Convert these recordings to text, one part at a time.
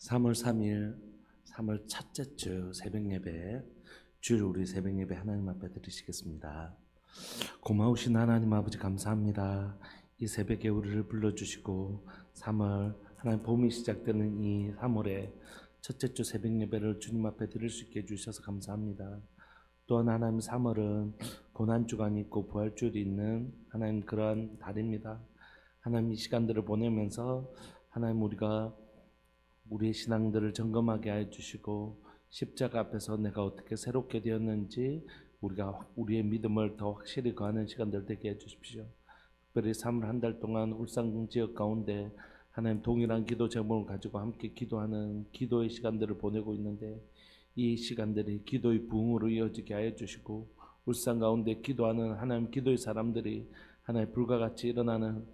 3월 3일 3월 첫째 주 새벽 예배, 주일 우리 새벽 예배 하나님 앞에 드리시겠습니다. 고마우신 하나님 아버지 감사합니다. 이 새벽에 우리를 불러주시고 3월 하나님 봄이 시작되는 이 3월에 첫째 주 새벽 예배를 주님 앞에 드릴 수 있게 해주셔서 감사합니다. 또한 하나님 3월은 고난주간이 있고 부활주일이 있는 하나님 그러한 달입니다. 하나님 이 시간들을 보내면서 하나님 우리가 우리의 신앙들을 점검하게 해주시고 십자가 앞에서 내가 어떻게 새롭게 되었는지 우리가 우리의 믿음을 더 확실히 거하는 시간들 되게 해주십시오. 특별히 3월 한 달 동안 울산 지역 가운데 하나님 동일한 기도 제목을 가지고 함께 기도하는 기도의 시간들을 보내고 있는데 이 시간들이 기도의 부흥으로 이어지게 하여 주시고 울산 가운데 기도하는 하나님 기도의 사람들이 하나님 불과 같이 일어나는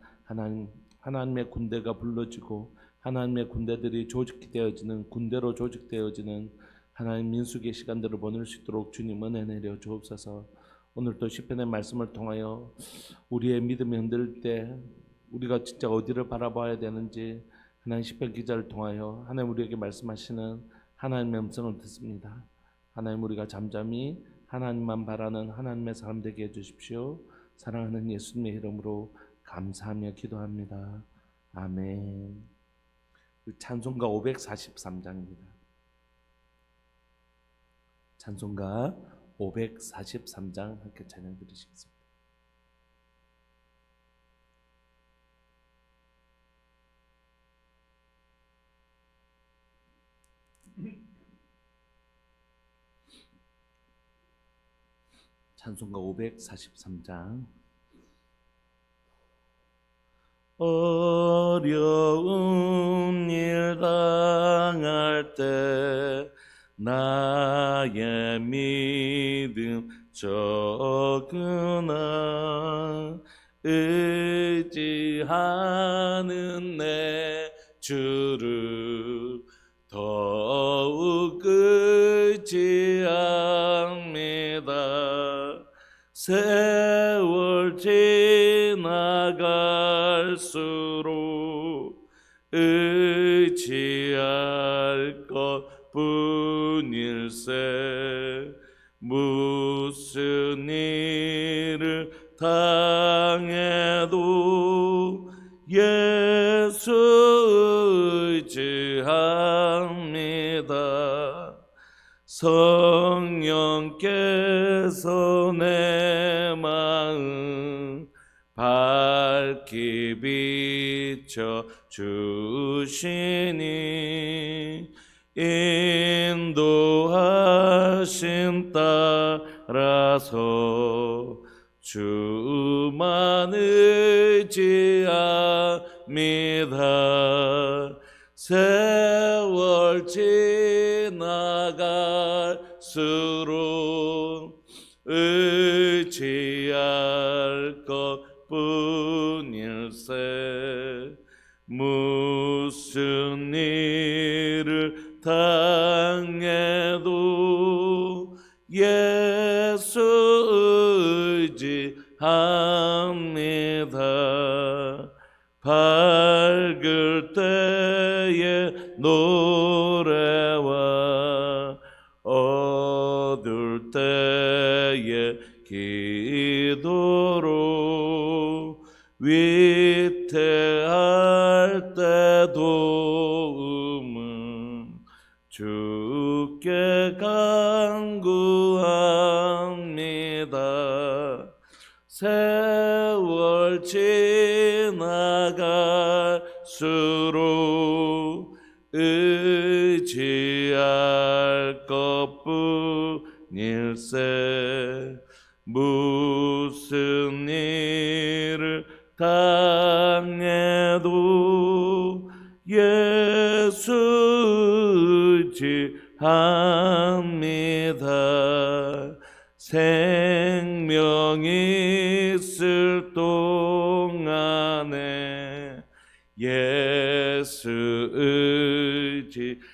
하나님의 군대가 불러지고 하나님의 군대들이 조직되어지는 군대로 조직되어지는 하나님 민수기의 시간들을 보낼 수 있도록 주님 은혜 내려 주옵소서. 오늘도 시편의 말씀을 통하여 우리의 믿음이 흔들릴 때 우리가 진짜 어디를 바라봐야 되는지 하나님 시편 기자를 통하여 하나님 우리에게 말씀하시는 하나님의 음성을 듣습니다. 하나님 우리가 잠잠히 하나님만 바라는 하나님의 사람 되게 해주십시오. 사랑하는 예수님의 이름으로 감사하며 기도합니다. 아멘. 찬송가 543장입니다. 찬송가 543장 함께 찬양 드리시겠습니다. 찬송가 543장. 어려운 일 당할 때 나의 믿음 적으나 의지하는 내 주를 더욱 의지합니다. 세월 지나갈수록 의지할 것뿐일세. 무슨 일을 당해도 예수 의지합니다. 성령께서 내 마음 밝히 비춰 주시니 인도하심 따라서 주만 의지합니다. 세월 지나갈수록 의지할 것뿐일세. 무슨 일을 당해도 예수 의지합니다. 밝을 때에 노래와 어두울 때에 기도로 위태할 때 도움은 주께 간구합니다. 세월 지나갈수록 의지할 것뿐일세. 무슨 일을 당해도 예수 의지합니다. 생명이 있을 동안에 예수 의지합니다.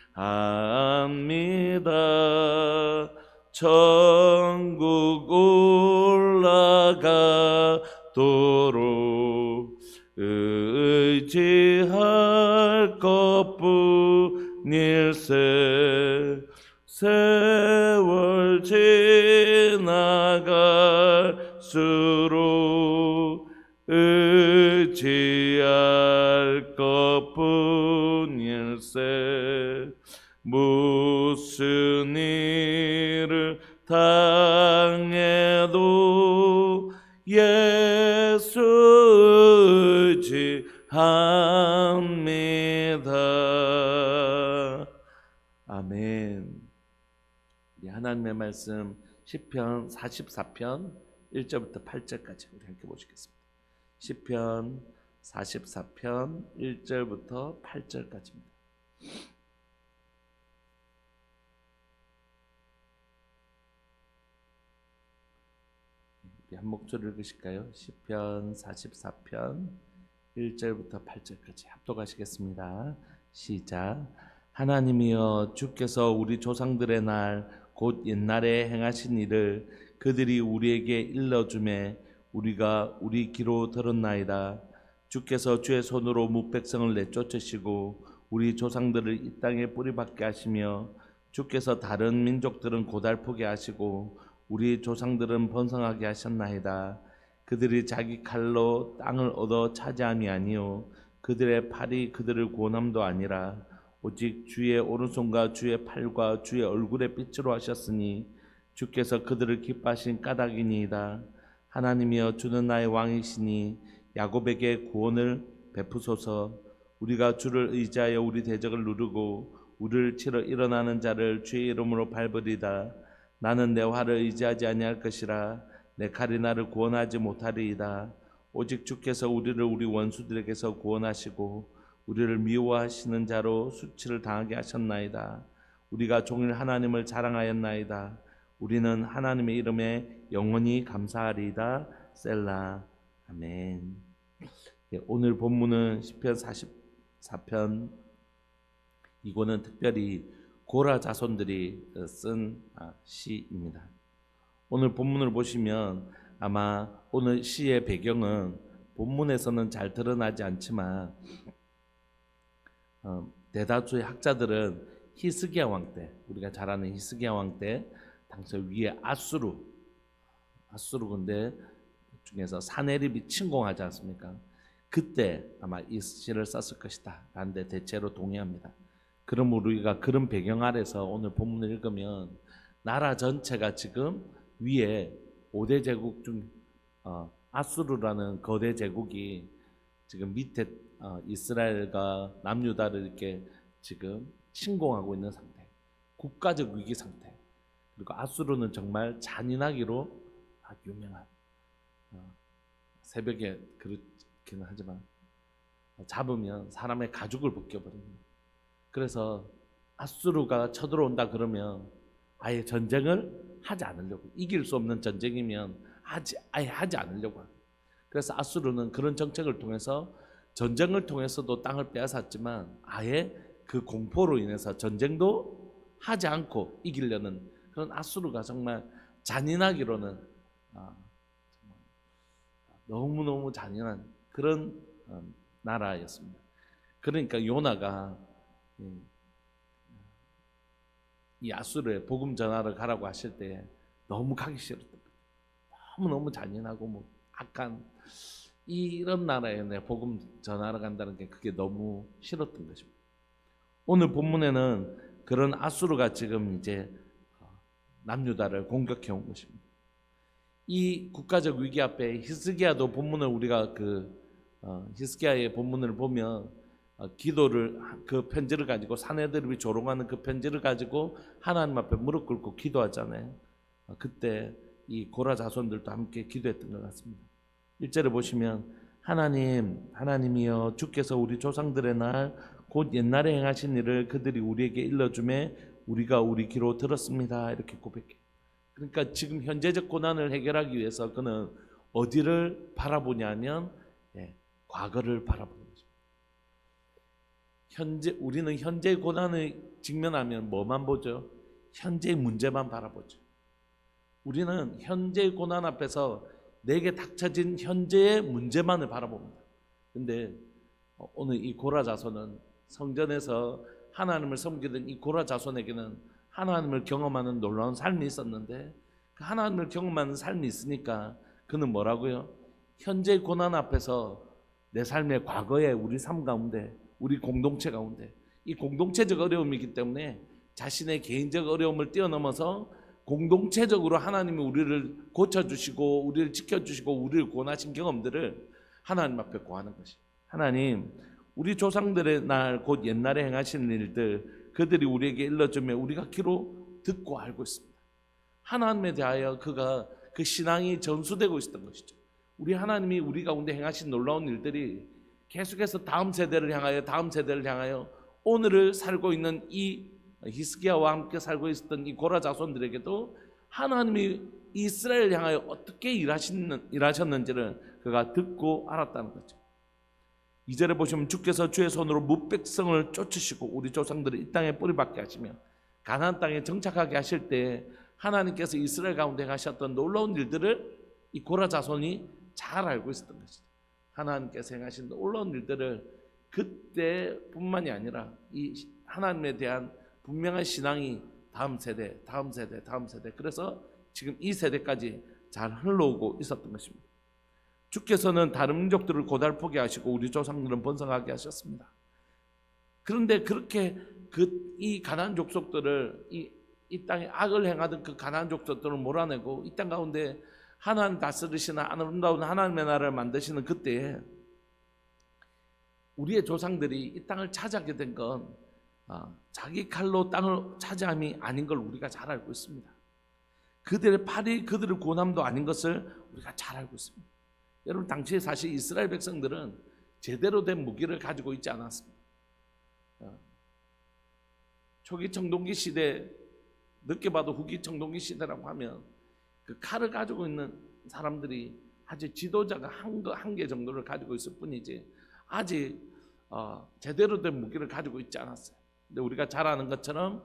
천국 올라가도록 의지할 것뿐일세. 세월 지나갈수록 의지할 것뿐일세. 무슨 일을 당해도 예수 의지합니다. 아멘. 우리 하나님의 말씀 시편 44편 1절부터 8절까지 우리 함께 보시겠습니다. 시편 44편 1절부터 8절까지입니다. 우리 한 목소리를 읽으실까요? 시편 44편 1절부터 8절까지 합독하시겠습니다. 시작. 하나님이여, 주께서 우리 조상들의 날 곧 옛날에 행하신 일을 그들이 우리에게 일러주매 우리가 우리 귀로 들었나이다. 주께서 주의 손으로 뭇백성을 내쫓으시고 우리 조상들을 이 땅에 뿌리박게 하시며 주께서 다른 민족들은 고달프게 하시고 우리 조상들은 번성하게 하셨나이다. 그들이 자기 칼로 땅을 얻어 차지함이 아니요 그들의 팔이 그들을 구원함도 아니라 오직 주의 오른손과 주의 팔과 주의 얼굴의 빛으로 하셨으니 주께서 그들을 기뻐하신 까닭이니이다. 하나님이여, 주는 나의 왕이시니 야곱에게 구원을 베푸소서. 우리가 주를 의지하여 우리 대적을 누르고 우리를 치러 일어나는 자를 주의 이름으로 밟으리다. 나는 내 활을 의지하지 아니할 것이라. 내 칼이 나를 구원하지 못하리이다. 오직 주께서 우리를 우리 원수들에게서 구원하시고 우리를 미워하시는 자로 수치를 당하게 하셨나이다. 우리가 종일 하나님을 자랑하였나이다. 우리는 하나님의 이름에 영원히 감사하리이다. 셀라. 아멘. 오늘 본문은 시편 44편, 이거는 특별히 고라 자손들이 쓴 시입니다. 오늘 본문을 보시면 아마 오늘 시의 배경은 본문에서는 잘 드러나지 않지만 대다수의 학자들은 히스기야 왕 때, 우리가 잘 아는 히스기야 왕 때 당시 위에 아수르 근데 중에서 사네립이 침공하지 않습니까? 그때 아마 이 시를 썼을 것이다 라는 데 대체로 동의합니다. 그럼 우리가 그런 배경 아래서 오늘 본문을 읽으면 나라 전체가 지금 위에 5대 제국 중 아수르라는 거대 제국이 지금 밑에 이스라엘과 남유다를 이렇게 지금 침공하고 있는 상태, 국가적 위기 상태. 그리고 아수르는 정말 잔인하기로 유명한, 새벽에 그렇기는 하지만 잡으면 사람의 가죽을 벗겨버립니다. 그래서 아수르가 쳐들어온다 그러면 아예 전쟁을 하지 않으려고, 이길 수 없는 전쟁이면 아예 하지 않으려고 합니다. 그래서 아수르는 그런 정책을 통해서 전쟁을 통해서도 땅을 빼앗았지만 아예 그 공포로 인해서 전쟁도 하지 않고 이기려는 그런 아수르가 정말 잔인하기로는 정말 너무너무 잔인한 그런 나라였습니다. 그러니까 요나가 이 아수르에 복음 전하러 가라고 하실 때 너무 가기 싫었던 거예요. 너무너무 잔인하고 뭐 악한 이런 나라에 내 복음 전하러 간다는 게 그게 너무 싫었던 것입니다. 오늘 본문에는 그런 아수르가 지금 이제 남유다를 공격해 온 것입니다. 이 국가적 위기 앞에 히스기야도 본문을 우리가 히스기야의 본문을 보면 기도를, 그 편지를 가지고 사내들이 조롱하는 그 편지를 가지고 하나님 앞에 무릎 꿇고 기도하잖아요. 그때 이 고라 자손들도 함께 기도했던 것 같습니다. 1절에 보시면 하나님이여, 주께서 우리 조상들의 날 곧 옛날에 행하신 일을 그들이 우리에게 일러주매 우리가 우리 귀로 들었습니다. 이렇게 고백해요. 그러니까 지금 현재적 고난을 해결하기 위해서 그는 어디를 바라보냐면 과거를 바라보는 거죠. 우리는 현재 고난을 직면하면 뭐만 보죠? 현재의 문제만 바라보죠. 우리는 현재의 고난 앞에서 내게 닥쳐진 현재의 문제만을 바라봅니다. 근데 오늘 이 고라 자손은 성전에서 하나님을 섬기던 이 고라 자손에게는 하나님을 경험하는 놀라운 삶이 있었는데, 그 하나님을 경험하는 삶이 있으니까 그는 뭐라고요? 현재 고난 앞에서 내 삶의 과거에 우리 삶 가운데, 우리 공동체 가운데, 이 공동체적 어려움이기 때문에 자신의 개인적 어려움을 뛰어넘어서 공동체적으로 하나님이 우리를 고쳐주시고 우리를 지켜주시고 우리를 구원하신 경험들을 하나님 앞에 구하는 것이, 하나님, 우리 조상들의 날 곧 옛날에 행하신 일들 그들이 우리에게 일러주며 우리가 귀로 듣고 알고 있습니다. 하나님에 대하여 그가 그 신앙이 전수되고 있었던 것이죠. 우리 하나님이 우리 가운데 행하신 놀라운 일들이 계속해서 다음 세대를 향하여 오늘을 살고 있는 이 히스기야와 함께 살고 있었던 이 고라 자손들에게도 하나님이 이스라엘을 향하여 어떻게 일하셨는지를 그가 듣고 알았다는 거죠. 2절에 보시면 주께서 주의 손으로 무백성을 쫓으시고 우리 조상들을 이 땅에 뿌리박게 하시며 가나안 땅에 정착하게 하실 때 하나님께서 이스라엘 가운데 하셨던 놀라운 일들을 이 고라 자손이 잘 알고 있었던 것이죠. 하나님께서 행하신 놀라운 일들을 그때뿐만이 아니라 이 하나님에 대한 분명한 신앙이 다음 세대 그래서 지금 이 세대까지 잘 흘러오고 있었던 것입니다. 주께서는 다른 민족들을 고달프게 하시고 우리 조상들은 번성하게 하셨습니다. 그런데 그렇게 이 가나안 족속들을 이 땅에 악을 행하던 그 가나안 족속들을 몰아내고 이 땅 가운데 하나님 다스리시는 아름다운 하나님의 나라를 만드시는 그때에 우리의 조상들이 이 땅을 차지하게 된 건 자기 칼로 땅을 차지함이 아닌 걸 우리가 잘 알고 있습니다. 그들의 팔이 그들의 고난도 아닌 것을 우리가 잘 알고 있습니다. 여러분, 당시에 사실 이스라엘 백성들은 제대로 된 무기를 가지고 있지 않았습니다. 초기 청동기 시대, 늦게 봐도 후기 청동기 시대라고 하면 그 칼을 가지고 있는 사람들이 아직 지도자가 한 개 정도를 가지고 있을 뿐이지 아직 제대로 된 무기를 가지고 있지 않았어요. 근데 우리가 잘 아는 것처럼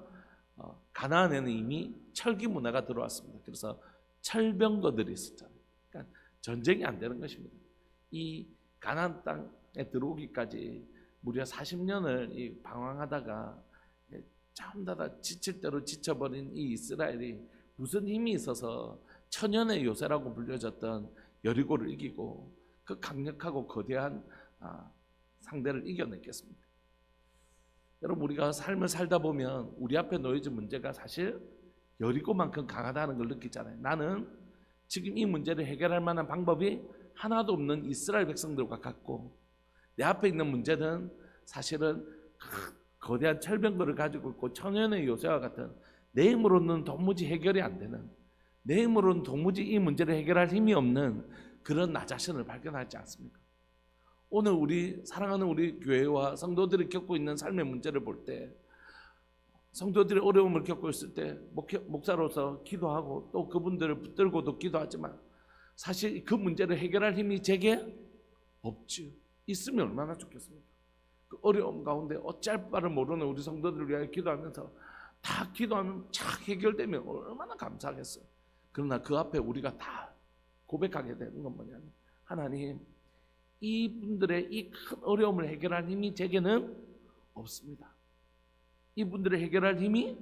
가나안에는 이미 철기 문화가 들어왔습니다. 그래서 철병거들이 있었잖아요. 그러니까 전쟁이 안 되는 것입니다. 이 가나안 땅에 들어오기까지 무려 40년을 방황하다가 전부 다 지칠 대로 지쳐버린 이 이스라엘이 무슨 힘이 있어서 천연의 요새라고 불려졌던 여리고를 이기고 그 강력하고 거대한 상대를 이겨냈겠습니까? 여러분, 우리가 삶을 살다 보면 우리 앞에 놓여진 문제가 사실 여리고만큼 강하다는 걸 느끼잖아요. 나는 지금 이 문제를 해결할 만한 방법이 하나도 없는 이스라엘 백성들과 같고 내 앞에 있는 문제는 사실은 거대한 철병거를 가지고 있고 천연의 요새와 같은 내 힘으로는 도무지 해결이 안 되는, 내 힘으로는 도무지 이 문제를 해결할 힘이 없는 그런 나 자신을 발견하지 않습니까? 오늘 우리 사랑하는 우리 교회와 성도들이 겪고 있는 삶의 문제를 볼 때, 성도들이 어려움을 겪고 있을 때 목사로서 기도하고 또 그분들을 붙들고도 기도하지만 사실 그 문제를 해결할 힘이 제게 없지요. 있으면 얼마나 좋겠습니까? 그 어려움 가운데 어찌할 바를 모르는 우리 성도들을 위하여 기도하면서 다 기도하면 착 해결되면 얼마나 감사하겠어요. 그러나 그 앞에 우리가 다 고백하게 되는 건 뭐냐면, 하나님, 이분들의 이 큰 어려움을 해결할 힘이 제게는 없습니다. 이분들을 해결할 힘이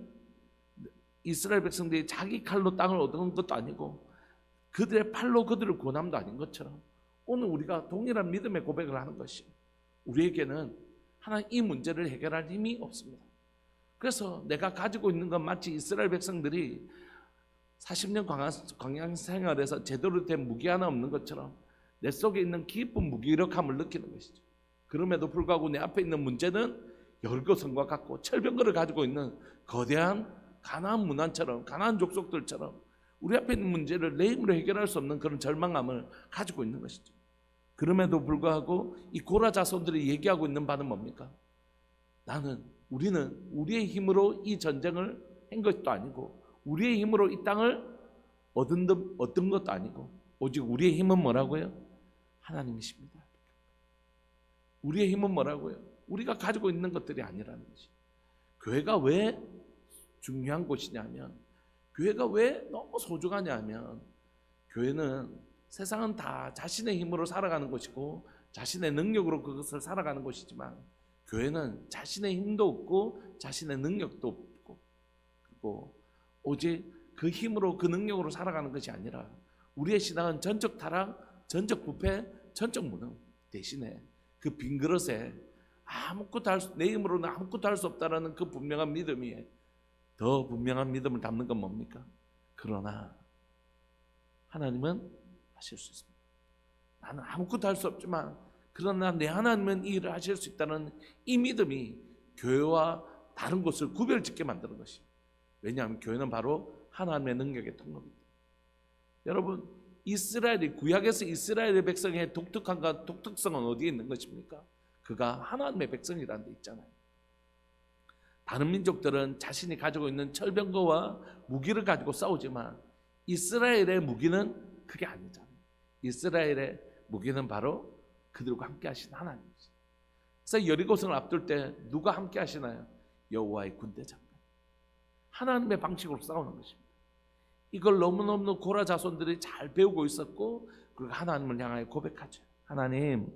이스라엘 백성들이 자기 칼로 땅을 얻은 것도 아니고 그들의 팔로 그들을 구원함도 아닌 것처럼 오늘 우리가 동일한 믿음의 고백을 하는 것이, 우리에게는 하나님 이 문제를 해결할 힘이 없습니다. 그래서 내가 가지고 있는 건 마치 이스라엘 백성들이 40년 광야 생활에서 제대로 된 무기 하나 없는 것처럼 내 속에 있는 깊은 무기력함을 느끼는 것이죠. 그럼에도 불구하고 내 앞에 있는 문제는 여리고성과 같고 철병거를 가지고 있는 거대한 가나안 문화처럼, 가나안 족속들처럼 우리 앞에 있는 문제를 내 힘으로 해결할 수 없는 그런 절망감을 가지고 있는 것이죠. 그럼에도 불구하고 이 고라 자손들이 얘기하고 있는 바는 뭡니까? 우리는 우리의 힘으로 이 전쟁을 한 것도 아니고 우리의 힘으로 이 땅을 얻은 것도 아니고 오직 우리의 힘은 뭐라고요? 하나님이십니다. 우리의 힘은 뭐라고요? 우리가 가지고 있는 것들이 아니라는 것이. 교회가 왜 중요한 곳이냐면, 교회가 왜 너무 소중하냐면, 교회는 세상은 다 자신의 힘으로 살아가는 것이고 자신의 능력으로 그것을 살아가는 것이지만 교회는 자신의 힘도 없고 자신의 능력도 없고, 그리고 오직 그 힘으로 그 능력으로 살아가는 것이 아니라 우리의 신앙은 전적 타락, 전적 부패, 전적 무능 대신에 그 빈 그릇에 내 힘으로는 아무것도 할 수 없다라는 그 분명한 믿음이, 더 분명한 믿음을 담는 건 뭡니까? 그러나 하나님은 하실 수 있습니다. 나는 아무것도 할 수 없지만 그러나 내 하나님은 이 일을 하실 수 있다는 이 믿음이 교회와 다른 곳을 구별짓게 만드는 것입니다. 왜냐하면 교회는 바로 하나님의 능력의 통로입니다. 여러분, 구약에서 이스라엘의 백성의 독특성은 어디에 있는 것입니까? 그가 하나님의 백성이라는 데 있잖아요. 다른 민족들은 자신이 가지고 있는 철병거와 무기를 가지고 싸우지만 이스라엘의 무기는 그게 아니잖아요. 이스라엘의 무기는 바로 그들과 함께 하신 하나님이죠. 그래서 여리고성을 앞둘 때 누가 함께 하시나요? 여호와의 군대 장관. 하나님의 방식으로 싸우는 것입니다. 이걸 너무너무 고라 자손들이 잘 배우고 있었고, 그리고 하나님을 향하여 고백하죠. 하나님,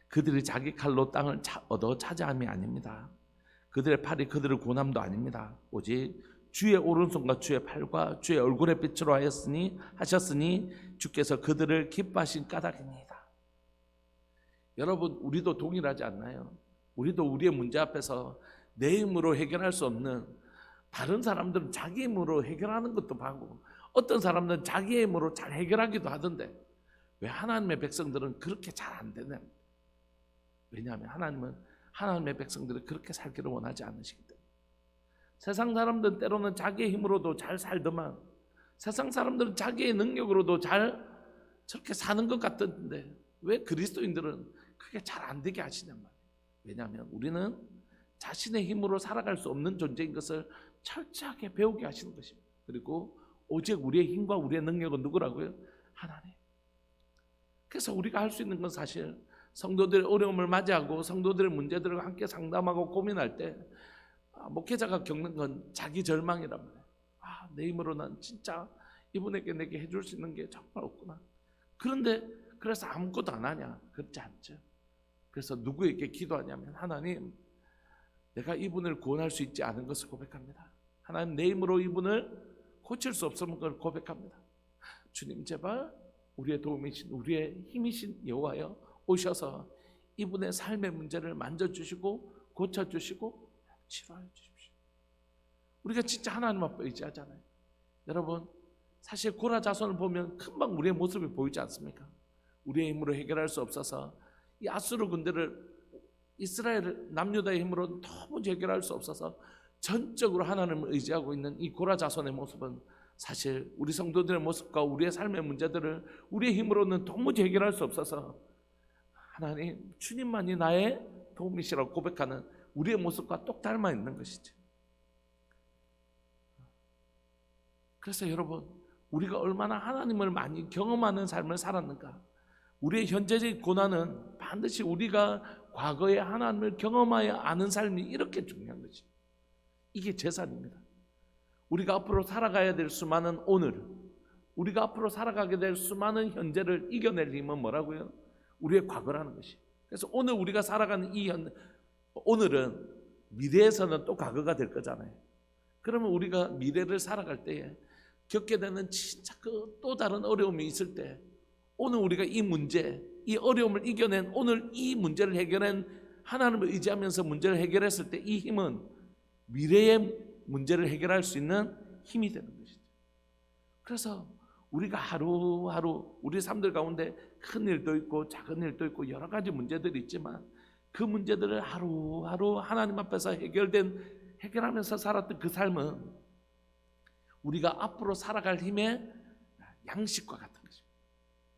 그들이 자기 칼로 땅을 얻어 차지함이 아닙니다. 그들의 팔이 그들을 고남도 아닙니다. 오직 주의 오른손과 주의 팔과 주의 얼굴의 빛으로 하셨으니 주께서 그들을 기뻐하신 까닭입니다. 여러분, 우리도 동일하지 않나요? 우리도 우리의 문제 앞에서 내 힘으로 해결할 수 없는, 다른 사람들은 자기 힘으로 해결하는 것도 하고 어떤 사람들은 자기 힘으로 잘 해결하기도 하던데 왜 하나님의 백성들은 그렇게 잘 안 되냐? 왜냐하면 하나님은 하나님의 백성들이 그렇게 살기를 원하지 않으시기 때문에. 세상 사람들은 때로는 자기의 힘으로도 잘 살더만, 세상 사람들은 자기의 능력으로도 잘 저렇게 사는 것 같던데 왜 그리스도인들은 그게 잘 안 되게 하시냔 말이에요. 왜냐하면 우리는 자신의 힘으로 살아갈 수 없는 존재인 것을 철저하게 배우게 하시는 것입니다. 그리고 오직 우리의 힘과 우리의 능력은 누구라고요? 하나님. 그래서 우리가 할 수 있는 건 사실 성도들의 어려움을 맞이하고 성도들의 문제들을 함께 상담하고 고민할 때 목회자가 겪는 건 자기 절망이란 말이에요. 내 힘으로는 진짜 이분에게 내게 해줄 수 있는 게 정말 없구나. 그런데 그래서 아무것도 안 하냐? 그렇지 않죠. 그래서 누구에게 기도하냐면, 하나님, 내가 이분을 구원할 수 있지 않은 것을 고백합니다. 하나님, 내 힘으로 이분을 고칠 수 없음을 걸 고백합니다. 주님, 제발 우리의 도움이신, 우리의 힘이신 여호와여 오셔서 이분의 삶의 문제를 만져주시고 고쳐주시고 치료해 주십시오. 우리가 진짜 하나님 앞에 의지하잖아요. 여러분, 사실 고라 자손을 보면 금방 우리의 모습이 보이지 않습니까? 우리의 힘으로 해결할 수 없어서 이 아수르 군대를 이스라엘 남유다의 힘으로 도무지 해결할 수 없어서 전적으로 하나님을 의지하고 있는 이 고라 자손의 모습은 사실 우리 성도들의 모습과 우리의 삶의 문제들을 우리의 힘으로는 도무지 해결할 수 없어서 하나님, 주님만이 나의 도움이시라고 고백하는 우리의 모습과 똑 닮아 있는 것이죠. 그래서 여러분, 우리가 얼마나 하나님을 많이 경험하는 삶을 살았는가. 우리의 현재적 고난은 반드시 우리가 과거에 하나님을 경험하여 아는 삶이 이렇게 중요한 것이. 이게 재산입니다. 우리가 앞으로 살아가야 될 수많은 오늘, 우리가 앞으로 살아가게 될 수많은 현재를 이겨낼 힘은 뭐라고요? 우리의 과거라는 것이. 그래서 오늘 우리가 살아가는 오늘은 미래에서는 또 과거가 될 거잖아요. 그러면 우리가 미래를 살아갈 때에 겪게 되는 진짜 그 또 다른 어려움이 있을 때, 오늘 우리가 이 문제, 이 어려움을 이겨낸, 오늘 이 문제를 해결한 하나님을 의지하면서 문제를 해결했을 때 이 힘은 미래의 문제를 해결할 수 있는 힘이 되는 것이죠. 그래서 우리가 하루하루 우리 삶들 가운데 큰 일도 있고 작은 일도 있고 여러 가지 문제들이 있지만 그 문제들을 하루하루 하나님 앞에서 해결하면서 살았던 그 삶은 우리가 앞으로 살아갈 힘의 양식과 같은 것입니다.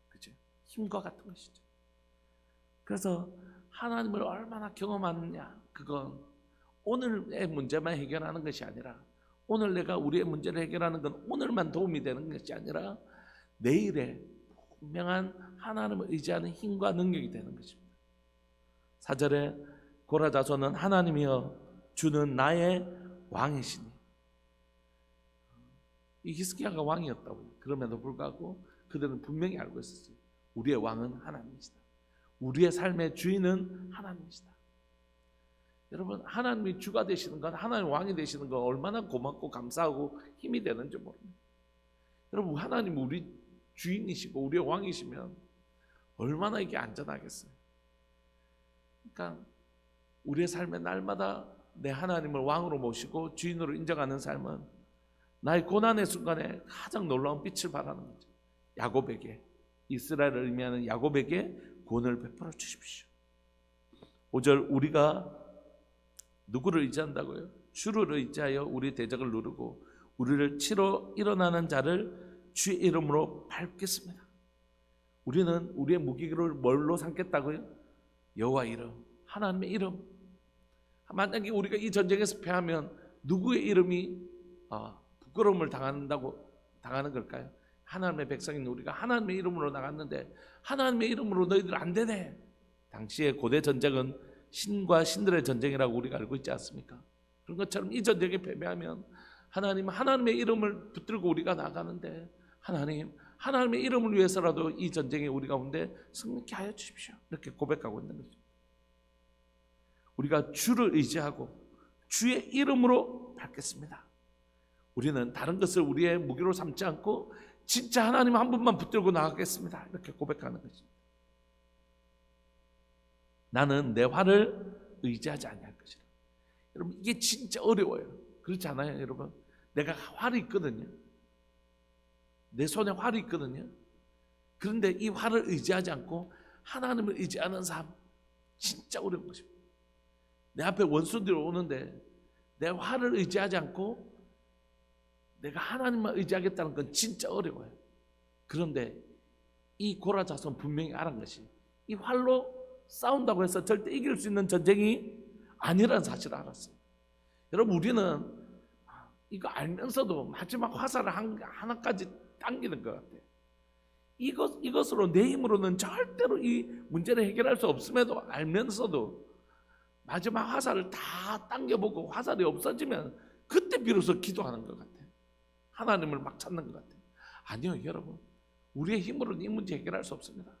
그죠? 힘과 같은 것이죠. 그래서 하나님을 얼마나 경험하느냐, 그건 오늘의 문제만 해결하는 것이 아니라, 오늘 내가 우리의 문제를 해결하는 건 오늘만 도움이 되는 것이 아니라 내일의 분명한 하나님을 의지하는 힘과 능력이 되는 것입니다. 4절에 고라 자손은 하나님이여 주는 나의 왕이시니. 이 히스기야가 왕이었다고. 그럼에도 불구하고 그들은 분명히 알고 있었어요. 우리의 왕은 하나님이시다. 우리의 삶의 주인은 하나님이시다. 여러분, 하나님이 주가 되시는 것, 하나님 왕이 되시는 것 얼마나 고맙고 감사하고 힘이 되는지 모릅니다. 여러분, 하나님 우리 주인이시고 우리의 왕이시면 얼마나 이게 안전하겠어요. 그러니까 우리의 삶의 날마다 내 하나님을 왕으로 모시고 주인으로 인정하는 삶은 나의 고난의 순간에 가장 놀라운 빛을 발하는 거죠. 야곱에게, 이스라엘을 의미하는 야곱에게 구원을 베풀어 주십시오. 5절, 우리가 누구를 의지한다고요? 주를 의지하여 우리 대적을 누르고 우리를 치러 일어나는 자를 주의 이름으로 밟겠습니다. 우리는 우리의 무기를 뭘로 삼겠다고요? 여호와 이름, 하나님의 이름. 만약에 우리가 이 전쟁에서 패하면 누구의 이름이 부끄러움을 당하는 걸까요? 하나님의 백성인 우리가 하나님의 이름으로 나갔는데 하나님의 이름으로 너희들 안 되네. 당시에 고대 전쟁은 신과 신들의 전쟁이라고 우리가 알고 있지 않습니까? 그런 것처럼 이 전쟁에 패배하면 하나님의 이름을 붙들고 우리가 나가는데 하나님의 이름을 위해서라도 이 전쟁에 우리 가운데 승리케 하여 주십시오. 이렇게 고백하고 있는 거죠. 우리가 주를 의지하고 주의 이름으로 밟겠습니다. 우리는 다른 것을 우리의 무기로 삼지 않고 진짜 하나님 한 분만 붙들고 나가겠습니다. 이렇게 고백하는 것입니다. 나는 내 활을 의지하지 아니할 것이라. 여러분, 이게 진짜 어려워요. 그렇지 않아요, 여러분? 내가 활이 있거든요. 내 손에 활이 있거든요. 그런데 이 활을 의지하지 않고 하나님을 의지하는 삶, 진짜 어려운 것입니다. 내 앞에 원수들이 오는데 내 활을 의지하지 않고 내가 하나님만 의지하겠다는 건 진짜 어려워요. 그런데 이 고라자손 분명히 알은 것이 이 활로 싸운다고 해서 절대 이길 수 있는 전쟁이 아니라는 사실을 알았어요. 여러분, 우리는 이거 알면서도 마지막 화살을 하나까지 당기는 것 같아요. 이것으로 내 힘으로는 절대로 이 문제를 해결할 수 없음에도 알면서도 마지막 화살을 다 당겨보고 화살이 없어지면 그때 비로소 기도하는 것 같아요. 하나님을 막 찾는 것 같아요. 아니요, 여러분, 우리의 힘으로는 이 문제 해결할 수 없습니다.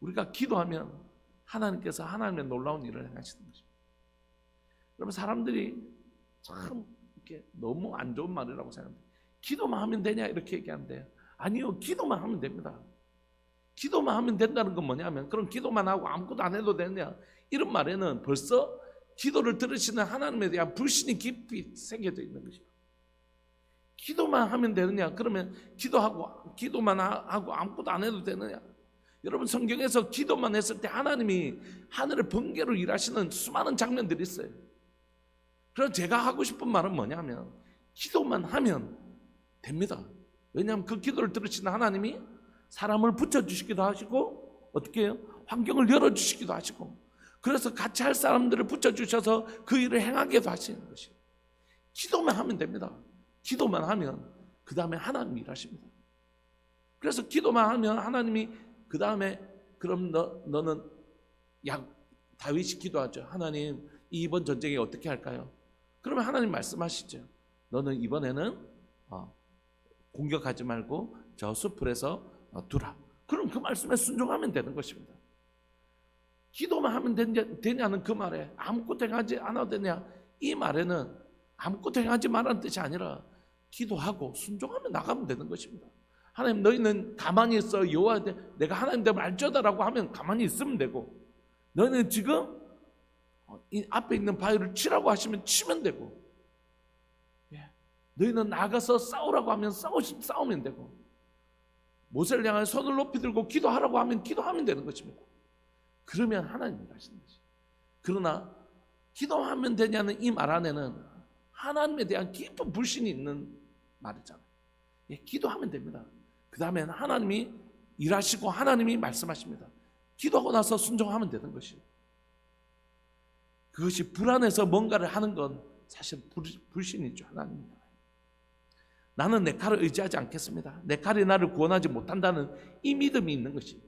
우리가 기도하면 하나님께서 하나님의 놀라운 일을 행하시는 것입니다. 여러분, 사람들이 참 이렇게 너무 안 좋은 말이라고 생각합니다. 기도만 하면 되냐 이렇게 얘기하는데, 아니요, 기도만 하면 됩니다. 기도만 하면 된다는 건 뭐냐면, 그럼 기도만 하고 아무것도 안 해도 되냐, 이런 말에는 벌써 기도를 들으시는 하나님에 대한 불신이 깊이 새겨져 있는 것입니다. 기도만 하면 되느냐? 그러면 기도만 하고 아무것도 안 해도 되느냐? 여러분, 성경에서 기도만 했을 때 하나님이 하늘의 번개로 일하시는 수많은 장면들이 있어요. 그래서 제가 하고 싶은 말은 뭐냐면, 기도만 하면 됩니다. 왜냐하면 그 기도를 들으시는 하나님이 사람을 붙여주시기도 하시고, 어떻게 해요? 환경을 열어주시기도 하시고, 그래서 같이 할 사람들을 붙여주셔서 그 일을 행하게도 하시는 것이에요. 기도만 하면 됩니다. 기도만 하면 그 다음에 하나님이 일하십니다. 그래서 기도만 하면 하나님이 그 다음에, 그럼 너는 다윗이 기도하죠. 하나님, 이번 전쟁에 어떻게 할까요? 그러면 하나님 말씀하시죠. 너는 이번에는 공격하지 말고 저 숲풀에서 두라. 그럼 그 말씀에 순종하면 되는 것입니다. 기도만 하면 되냐는 그 말에 아무것도 행하지 않아도 되냐, 이 말에는 아무것도 행하지 말라는 뜻이 아니라 기도하고 순종하면 나가면 되는 것입니다. 하나님, 너희는 가만히 있어. 여호와 내가 하나님 되면 알쩌다라고 하면 가만히 있으면 되고, 너희는 지금 이 앞에 있는 바위를 치라고 하시면 치면 되고, 너희는 나가서 싸우라고 하면 싸우면 되고, 모세를 향해 손을 높이 들고 기도하라고 하면 기도하면 되는 것입니다. 그러면 하나님이 하시는 것이죠. 그러나 기도하면 되냐는 이 말 안에는 하나님에 대한 깊은 불신이 있는 말이잖아요. 기도하면 됩니다. 그 다음에는 하나님이 일하시고 하나님이 말씀하십니다. 기도하고 나서 순종하면 되는 것이에요. 그것이 불안해서 뭔가를 하는 건 사실 불신이죠. 하나님입니다. 나는 내 칼을 의지하지 않겠습니다. 내 칼이 나를 구원하지 못한다는 이 믿음이 있는 것이에요.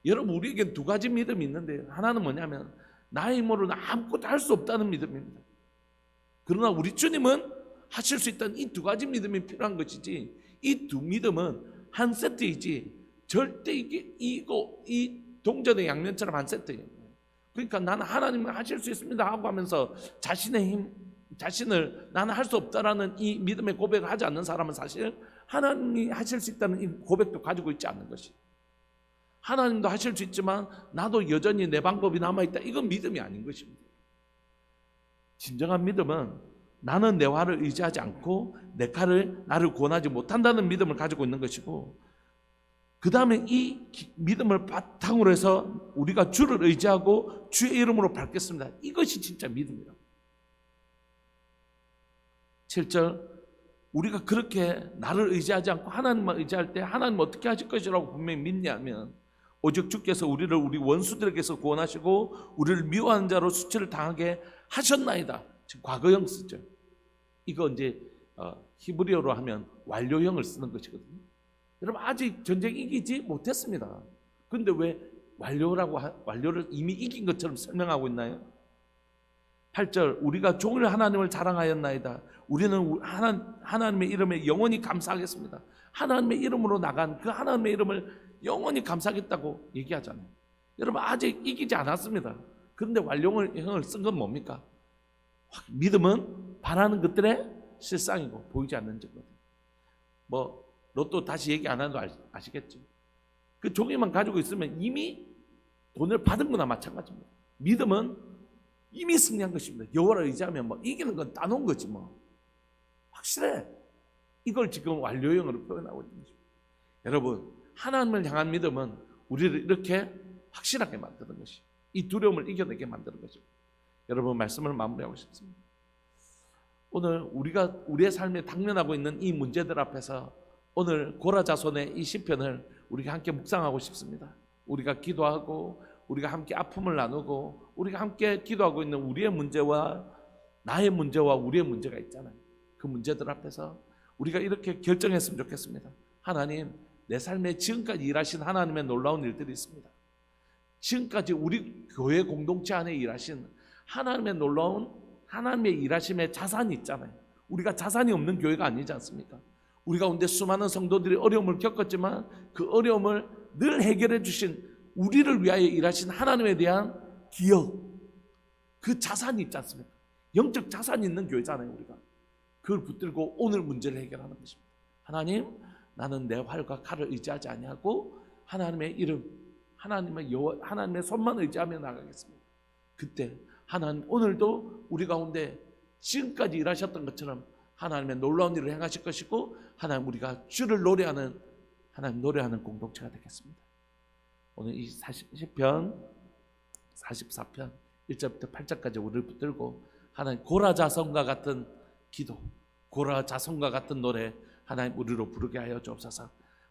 여러분, 우리에게 두 가지 믿음이 있는데, 하나는 뭐냐면 나의 힘으로는 아무것도 할 수 없다는 믿음입니다. 그러나 우리 주님은 하실 수 있다는 이 두 가지 믿음이 필요한 것이지, 이 두 믿음은 한 세트이지 절대 이 동전의 양면처럼 한 세트예요. 그러니까 나는 하나님은 하실 수 있습니다 하고 하면서 자신을 나는 할 수 없다라는 이 믿음의 고백을 하지 않는 사람은 사실 하나님이 하실 수 있다는 이 고백도 가지고 있지 않는 것이, 하나님도 하실 수 있지만 나도 여전히 내 방법이 남아있다, 이건 믿음이 아닌 것입니다. 진정한 믿음은 나는 내 화를 의지하지 않고 내 칼을 나를 구원하지 못한다는 믿음을 가지고 있는 것이고, 그 다음에 이 믿음을 바탕으로 해서 우리가 주를 의지하고 주의 이름으로 밟겠습니다. 이것이 진짜 믿음이라고. 7절, 우리가 그렇게 나를 의지하지 않고 하나님만 의지할 때 하나님 어떻게 하실 것이라고 분명히 믿냐면, 오직 주께서 우리를 우리 원수들에게서 구원하시고 우리를 미워하는 자로 수치를 당하게 하셨나이다. 지금 과거형 쓰죠. 이거 이제 히브리어로 하면 완료형을 쓰는 것이거든요. 여러분, 아직 전쟁 이기지 못했습니다. 그런데 왜 완료를 이미 이긴 것처럼 설명하고 있나요? 8절, 우리가 종일 하나님을 자랑하였나이다. 우리는 하나님의 이름에 영원히 감사하겠습니다. 하나님의 이름으로 나간 그 하나님의 이름을 영원히 감사하겠다고 얘기하잖아요. 여러분, 아직 이기지 않았습니다. 그런데 완료형을 쓴 건 뭡니까? 믿음은 바라는 것들의 실상이고 보이지 않는 증거다. 로또 다시 얘기 안 해도 아시겠죠? 그 종이만 가지고 있으면 이미 돈을 받은 거나 마찬가지입니다. 믿음은 이미 승리한 것입니다. 여호와를 의지하면 이기는 건 따놓은 거지 확실해. 이걸 지금 완료형으로 표현하고 있는 것입니다. 여러분, 하나님을 향한 믿음은 우리를 이렇게 확실하게 만드는 것이, 이 두려움을 이겨내게 만드는 것입니다. 여러분, 말씀을 마무리하고 싶습니다. 오늘 우리의 삶에 당면하고 있는 이 문제들 앞에서 오늘 고라자손의 이 시편을 우리가 함께 묵상하고 싶습니다. 우리가 기도하고 우리가 함께 아픔을 나누고 우리가 함께 기도하고 있는 우리의 문제와 나의 문제와 우리의 문제가 있잖아요. 그 문제들 앞에서 우리가 이렇게 결정했으면 좋겠습니다. 하나님, 내 삶에 지금까지 일하신 하나님의 놀라운 일들이 있습니다. 지금까지 우리 교회 공동체 안에 일하신 하나님의 놀라운 하나님의 일하심의 자산이 있잖아요. 우리가 자산이 없는 교회가 아니지 않습니까? 우리 가운데 수많은 성도들이 어려움을 겪었지만 그 어려움을 늘 해결해 주신, 우리를 위하여 일하신 하나님에 대한 기여, 그 자산이 있지 않습니까? 영적 자산이 있는 교회잖아요. 우리가 그걸 붙들고 오늘 문제를 해결하는 것입니다. 하나님, 나는 내 활과 칼을 의지하지 아니하고 하나님의 이름, 하나님의 손만 의지하며 나가겠습니다. 그때 하나님, 오늘도 우리 가운데 지금까지 일하셨던 것처럼 하나님의 놀라운 일을 행하실 것이고, 하나님, 우리가 주를 노래하는 공동체가 되겠습니다. 오늘 이 시편 44편 1절부터 8절까지 우리를 붙들고 하나님, 고라자손과 같은 기도, 고라자손과 같은 노래 하나님 우리로 부르게 하여 주옵소서.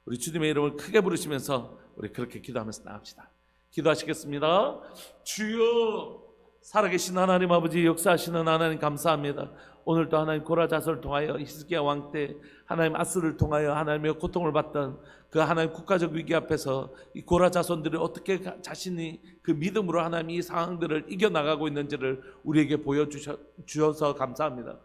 우리 주님의 이름을 크게 부르시면서 우리 그렇게 기도하면서 나갑시다. 기도하시겠습니다. 주여, 살아계신 하나님 아버지, 역사하시는 하나님 감사합니다. 오늘도 하나님 고라자손을 통하여 히스기야 왕 때 하나님 아스를 통하여 하나님의 고통을 받던 그 하나님 국가적 위기 앞에서 이 고라자손들이 어떻게 자신이 그 믿음으로 하나님 이 상황들을 이겨나가고 있는지를 우리에게 보여주셔서 감사합니다.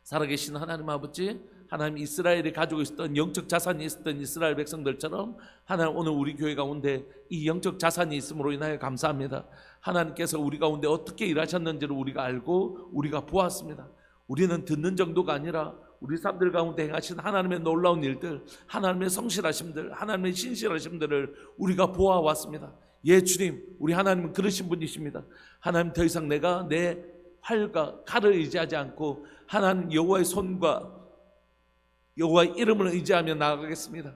살아계신 하나님 아버지, 하나님 이스라엘이 가지고 있었던 영적 자산이 있었던 이스라엘 백성들처럼 하나님 오늘 우리 교회 가운데 이 영적 자산이 있음으로 인하여 감사합니다. 하나님께서 우리 가운데 어떻게 일하셨는지를 우리가 알고 우리가 보았습니다. 우리는 듣는 정도가 아니라 우리 사람들 가운데 행하신 하나님의 놀라운 일들, 하나님의 성실하심들, 하나님의 신실하심들을 우리가 보아왔습니다. 예, 주님, 우리 하나님은 그러신 분이십니다. 하나님, 더 이상 내가 내 활과 칼을 의지하지 않고 하나님 여호와의 손과 여호와의 이름을 의지하며 나아가겠습니다.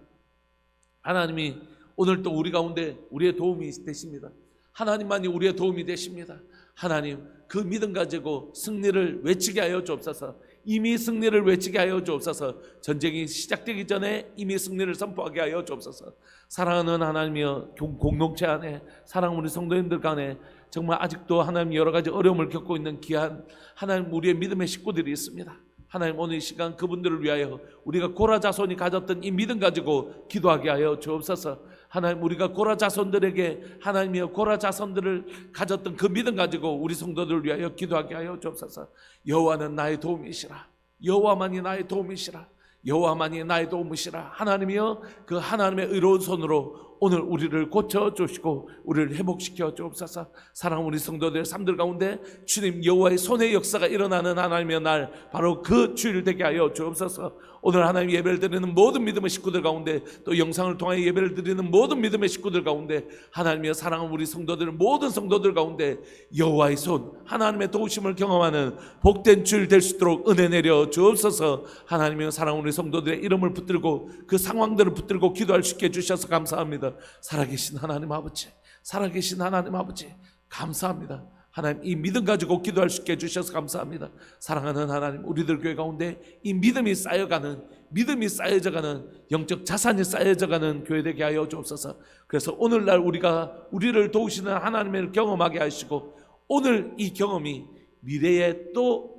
하나님이 오늘 또 우리 가운데 우리의 도움이 되십니다. 하나님만이 우리의 도움이 되십니다. 하나님, 그 믿음 가지고 승리를 외치게 하여 주옵소서. 이미 승리를 외치게 하여 주옵소서. 전쟁이 시작되기 전에 이미 승리를 선포하게 하여 주옵소서. 사랑하는 하나님이여, 공동체 안에 사랑하는 우리 성도님들 간에 정말 아직도 하나님 여러 가지 어려움을 겪고 있는 귀한 하나님 우리의 믿음의 식구들이 있습니다. 하나님, 오늘 이 시간 그분들을 위하여 우리가 고라자손이 가졌던 이 믿음 가지고 기도하게 하여 주옵소서. 하나님, 우리가 고라자손들에게 하나님이여 고라자손들을 가졌던 그 믿음 가지고 우리 성도들을 위하여 기도하게 하여 주옵소서. 여호와는 나의 도움이시라. 여호와만이 나의 도움이시라. 여호와만이 나의 도움이시라. 하나님이여, 그 하나님의 의로운 손으로 오늘 우리를 고쳐주시고 우리를 회복시켜 주옵소서. 사랑하는 우리 성도들의 삶들 가운데 주님 여호와의 손의 역사가 일어나는 하나님의 날, 바로 그 주일 되게 하여 주옵소서. 오늘 하나님 예배를 드리는 모든 믿음의 식구들 가운데, 또 영상을 통해 예배를 드리는 모든 믿음의 식구들 가운데, 하나님의 사랑하는 우리 성도들, 모든 성도들 가운데 여호와의 손, 하나님의 도우심을 경험하는 복된 주일 될 수 있도록 은혜 내려 주옵소서. 하나님의 사랑하는 우리 성도들의 이름을 붙들고 그 상황들을 붙들고 기도할 수 있게 해주셔서 감사합니다. 살아계신 하나님 아버지, 살아계신 하나님 아버지, 감사합니다. 하나님, 이 믿음 가지고 기도할 수 있게 해주셔서 감사합니다. 사랑하는 하나님, 우리들 교회 가운데 이 믿음이 쌓여가는, 믿음이 쌓여져가는, 영적 자산이 쌓여져가는 교회 되게 하여 주옵소서. 그래서 오늘날 우리를 도우시는 하나님을 경험하게 하시고, 오늘 이 경험이 미래에 또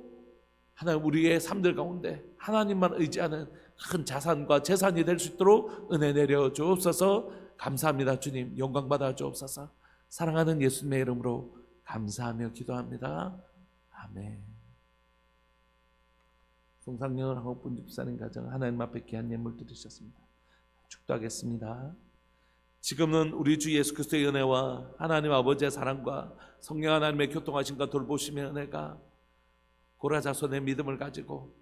하나님 우리의 삶들 가운데 하나님만 의지하는 큰 자산과 재산이 될 수 있도록 은혜 내려 주옵소서. 감사합니다. 주님, 영광 받아 주옵소서. 사랑하는 예수님의 이름으로 감사하며 기도합니다. 아멘. 송상열 한국분 집사님 가정 하나님 앞에 귀한 예물 드리셨습니다. 축도하겠습니다. 지금은 우리 주 예수 그리스도의 은혜와 하나님 아버지의 사랑과 성령 하나님의 교통하심과 돌보심의 은혜가 고라자손의 믿음을 가지고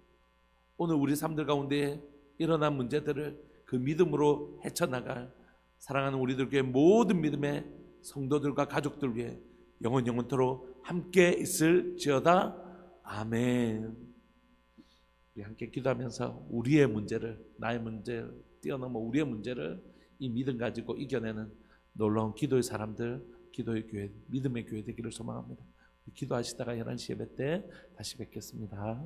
오늘 우리 삶들 가운데 일어난 문제들을 그 믿음으로 헤쳐나갈 사랑하는 우리들 교회 모든 믿음의 성도들과 가족들 위해 영원토록 함께 있을지어다. 아멘. 우리 함께 기도하면서 우리의 문제를, 나의 문제를 뛰어넘어 우리의 문제를 이 믿음 가지고 이겨내는 놀라운 기도의 사람들, 기도의 교회, 믿음의 교회 되기를 소망합니다. 기도하시다가 11시 예배 때 다시 뵙겠습니다.